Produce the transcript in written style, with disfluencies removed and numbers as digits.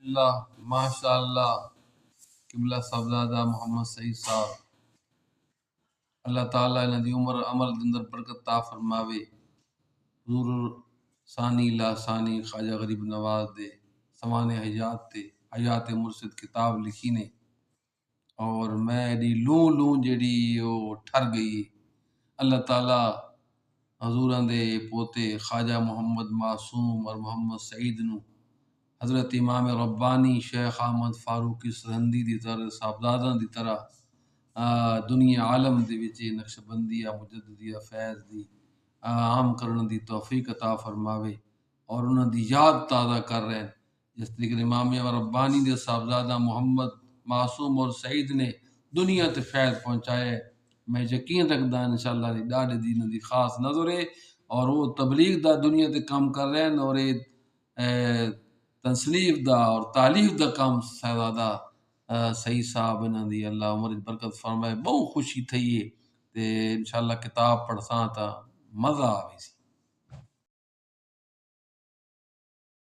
اللہ ماشاء اللہ قبلہ صاحبزادہ محمد سعید صاحب، اللہ تعالیٰ انہاں دی عمر عمل دے اندر برکت عطا فرماوے۔ حضور ثانی لا ثانی خواجہ غریب نواز دے سمان حیات تے حیات مرشد کتاب لکھی نے، اور میں ایڈی لوں لوں جیڑی وہ ٹھر گئی۔ اللہ تعالیٰ حضوراں دے پوتے خواجہ محمد معصوم اور محمد سعید نو حضرت امام ربانی شیخ احمد فاروقی سرہندی دی طرح صاحبزاداں دی طرح دنیا عالم دے وچ نقش بندیہ مجددیہ فیض دی عام کرن دی توفیق عطا فرماوے، اور انہاں دی یاد تازہ کر رہے ہیں جس طریقے امام ربانی دے صاحبزادہ محمد معصوم اور سعید نے دنیا تے فیض پہنچائے۔ میں یقین رکھدا انشاءاللہ دی ڈاڈے دی انہاں دی خاص نظر ہے، اور وہ تبلیغ دا دنیا تے کام کر رہے ہیں، اور تنصلیف دا اور تالیف دا کام صاحبزادہ سعید صاحب انہاں دی اللہ عمر برکت فرمائے۔ بہت خوشی تھی ہے تے انشاءاللہ کتاب پڑھساں تا مزہ آوی سی۔